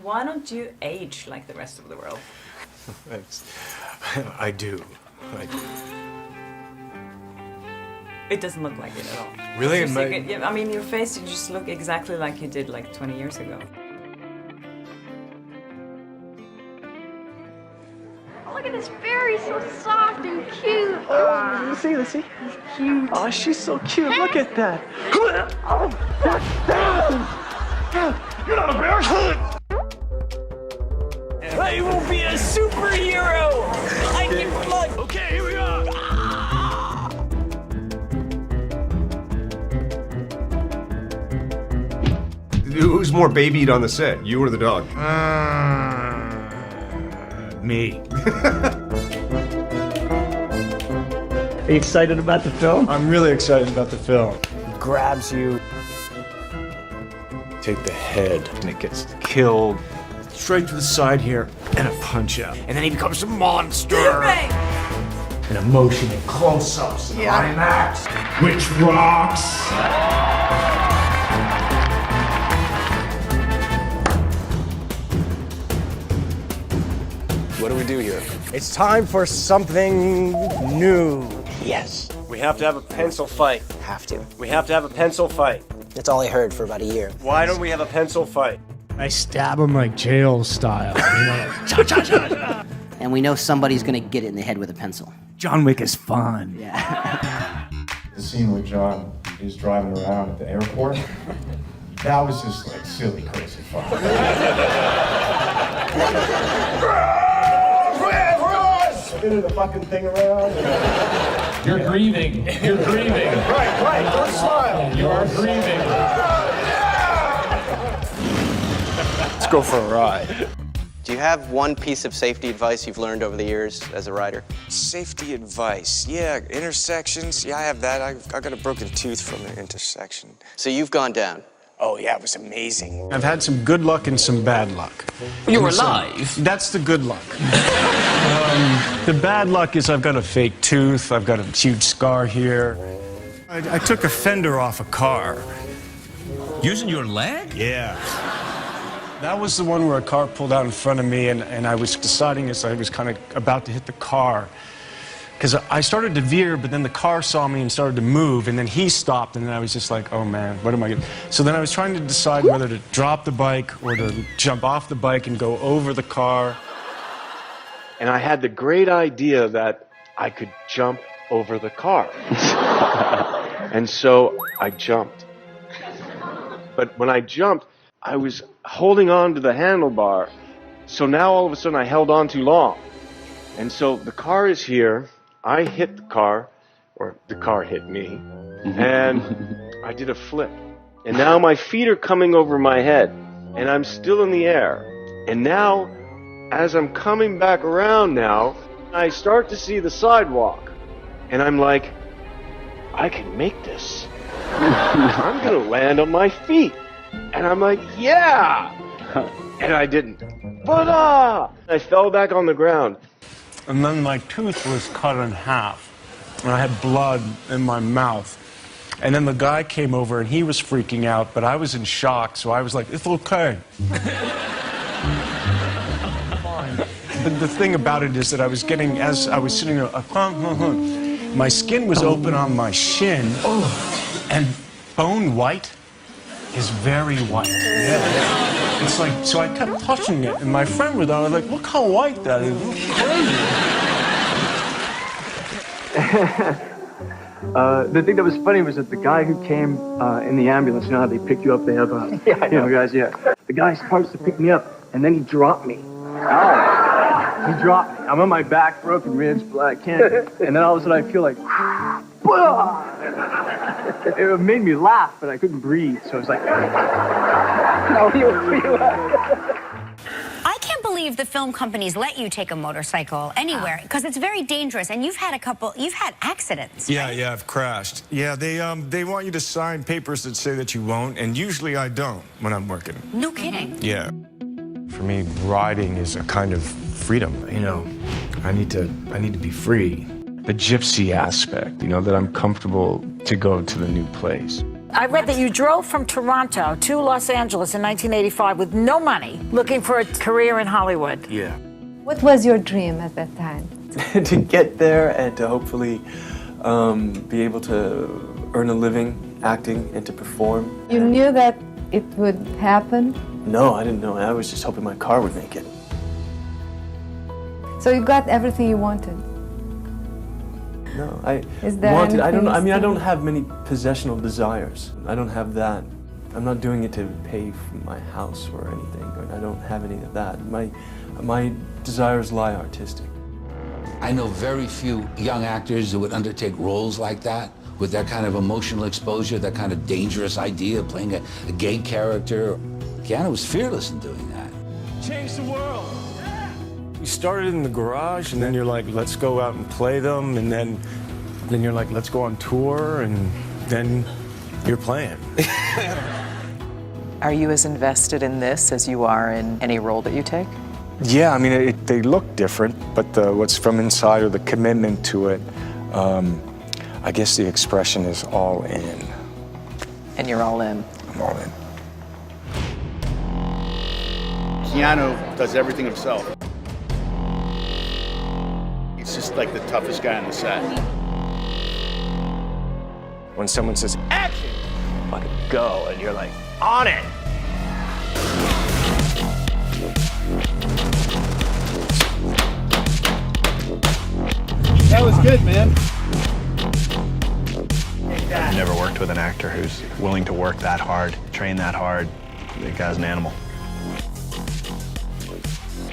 Why don't you age like the rest of the world? I do. It doesn't look like it at all. Really? Yeah, I mean, your face, you just look exactly like you did like 20 years ago. Oh, look at this fairy, so soft and cute. Oh, let's see. He's cute. Oh, she's so cute. Look at that. Oh, you're not a bear. I will be a superhero. I can fly. Okay, here we are. Who's more babied on the set, you or the dog? Me. Are you excited about the film? I'm really excited about the film. He grabs you. Take the head, and it gets killed. Straight to the side here, and a punch out. And then he becomes a monster. And emotion and close-ups and IMAX. Which rocks. What do we do here? It's time for something new. Yes, We have to have a pencil fight. have to. We have to have a pencil fight. That's all I heard for about a year. Why don't we have a pencil fight? I stab him like jail style, you know? Cha cha cha cha! And we know somebody's gonna get it in the head with a pencil. John Wick is fun. Yeah. The scene where John is driving around at the airport, that was just like silly, crazy fun. Spinning the fucking thing around. You're grieving. You're grieving. Right, don't smile. You are grieving. Let's go for a ride. Do you have one piece of safety advice you've learned over the years as a rider? Safety advice. Yeah, intersections. Yeah, I have that. I got a broken tooth from an intersection. So you've gone down. Oh, yeah, it was amazing. I've had some good luck and some bad luck. You're alive? That's the good luck. The bad luck is I've got a fake tooth. I've got a huge scar here. I took a fender off a car. Using your leg? Yeah. That was the one where a car pulled out in front of me, and I was deciding as I was kind of about to hit the car. Because I started to veer, but then the car saw me and started to move, and then he stopped, and then I was just like, oh man, what am I gonna... So then I was trying to decide whether to drop the bike or to jump off the bike and go over the car. And I had the great idea that I could jump over the car. And so I jumped. But when I jumped, I was holding on to the handlebar. So now all of a sudden I held on too long. And so the car is here. I hit the car, or the car hit me, and I did a flip. And now my feet are coming over my head, and I'm still in the air. And now, as I'm coming back around now, I start to see the sidewalk. And I'm like, I can make this. I'm gonna land on my feet. And I'm like, yeah! And I didn't. But I fell back on the ground. And then my tooth was cut in half. And I had blood in my mouth. And then the guy came over and he was freaking out, but I was in shock, so I was like, it's okay. But the thing about it is that I was getting, as I was sitting there, my skin was open on my shin, and bone white is very white. Yeah. It's like, so I kept touching it, and my friend was there, I was like, look how white that is. It's crazy. The thing that was funny was that the guy who came in the ambulance, you know how they pick you up, they have, guys, yeah. The guy starts to pick me up, and then he dropped me. He dropped me. I'm on my back, broken ribs, blood, can't. And then all of a sudden I feel like, it made me laugh, but I couldn't breathe, so I was like, I can't believe the film companies let you take a motorcycle anywhere, because it's very dangerous, and you've had accidents. Yeah, I've crashed. Yeah, they want you to sign papers that say that you won't, and usually I don't when I'm working. No kidding. Yeah. For me, riding is a kind of freedom, you know. I need to be free. The gypsy aspect, you know, that I'm comfortable to go to the new place. I read that you drove from Toronto to Los Angeles in 1985 with no money, looking for a career in Hollywood. Yeah. What was your dream at that time? To get there and to hopefully be able to earn a living acting and to perform. You knew that it would happen? No, I didn't know. I was just hoping my car would make it. So you got everything you wanted? No, I Is there wanted. I anything don't. I mean, I still- don't have many possessional desires. I don't have that. I'm not doing it to pay for my house or anything. I don't have any of that. My desires lie artistic. I know very few young actors who would undertake roles like that, with that kind of emotional exposure, that kind of dangerous idea of playing a gay character. Keanu was fearless in doing that. Change the world. We started in the garage, and then you're like, let's go out and play them, and then you're like, let's go on tour, and then you're playing. Are you as invested in this as you are in any role that you take? Yeah, I mean, they look different, but what's from inside or the commitment to it, I guess the expression is all in. And you're all in? I'm all in. Keanu does everything himself. He's just like the toughest guy on the set. When someone says, action, let it go, and you're like, on it. That was good, man. I've never worked with an actor who's willing to work that hard, train that hard. The guy's an animal.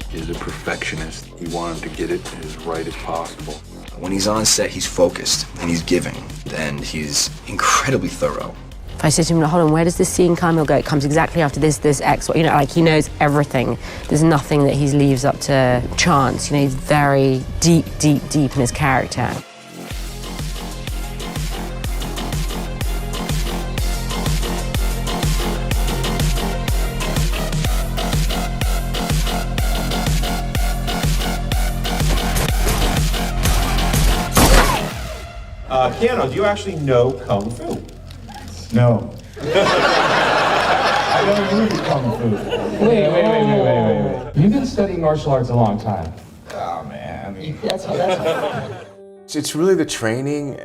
He's a perfectionist. You want him to get it as right as possible. When he's on set, he's focused and he's giving, and he's incredibly thorough. If I say to him, hold on, where does this scene come? He'll go, it comes exactly after this, X, you know, like he knows everything. There's nothing that he leaves up to chance. You know, he's very deep in his character. Keanu, do you actually know Kung Fu? No. I don't really Kung Fu. Wait. You've been studying martial arts a long time. Oh, man. I mean, That's It's really the training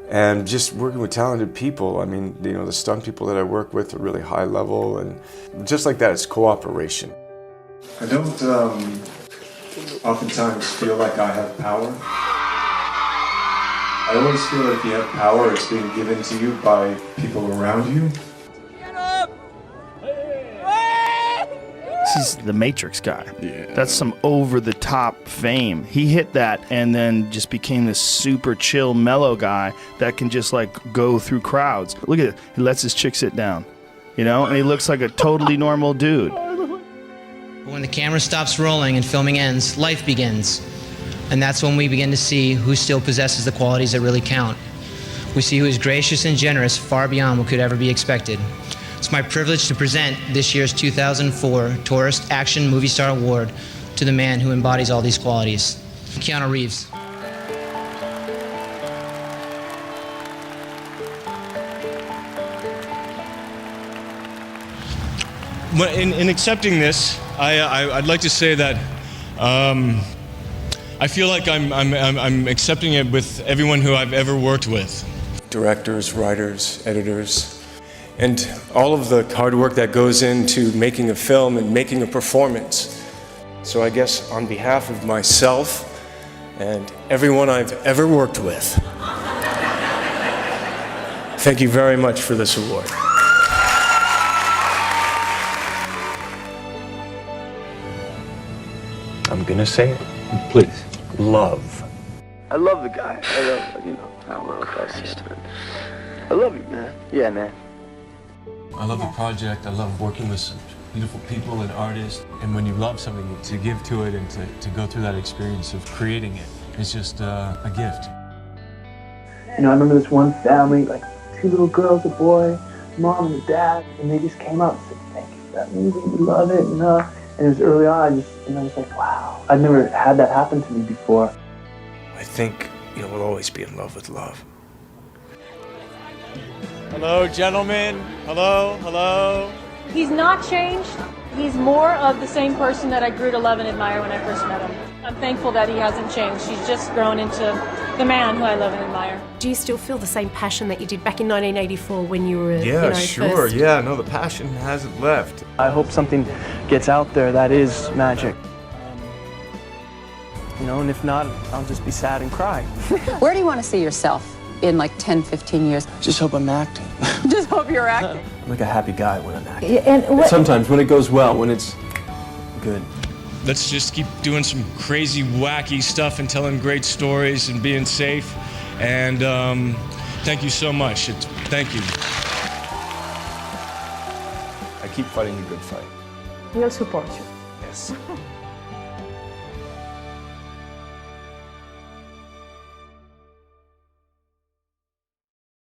and just working with talented people. I mean, you know, the stunt people that I work with are really high level, and just like that, it's cooperation. I don't oftentimes feel like I have power. I always feel like if you have power, it's being given to you by people around you. He's the Matrix guy. Yeah. That's some over-the-top fame. He hit that and then just became this super chill, mellow guy that can just like go through crowds. Look at it. He lets his chick sit down, you know, and he looks like a totally normal dude. When the camera stops rolling and filming ends, life begins. And that's when we begin to see who still possesses the qualities that really count. We see who is gracious and generous far beyond what could ever be expected. It's my privilege to present this year's 2004 Tourist Action Movie Star Award to the man who embodies all these qualities, Keanu Reeves. In accepting this, I'd like to say that I feel like I'm accepting it with everyone who I've ever worked with. Directors, writers, editors, and all of the hard work that goes into making a film and making a performance. So I guess on behalf of myself and everyone I've ever worked with, thank you very much for this award. I'm gonna say it. Please. Love. I love the guy. I love, you know, I don't know if that's just, I love you, man. Yeah, man. I love the project. I love working with some beautiful people and artists. And when you love something, to give to it and to go through that experience of creating it, it's just a gift. You know, I remember this one family, like 2 little girls, a boy, mom and a dad, and they just came up and said, thank you for that movie, we love it, and it was early on, I was like, wow, I'd never had that happen to me before. I think, you know, we'll always be in love with love. Hello, gentlemen. Hello, hello. He's not changed. He's more of the same person that I grew to love and admire when I first met him. I'm thankful that he hasn't changed. He's just grown into the man who I love and admire. Do you still feel the same passion that you did back in 1984 when you were, Yeah, sure. first? Yeah, no, the passion hasn't left. I hope something gets out there that is magic. And if not, I'll just be sad and cry. Where do you want to see yourself in like 10, 15 years? Just hope I'm acting. Just hope you're acting. I'm like a happy guy when I'm acting. Yeah, and Sometimes when it goes well, when it's good. Let's just keep doing some crazy, wacky stuff and telling great stories and being safe. And thank you so much. Thank you. I keep fighting the good fight. He'll support you. Yes.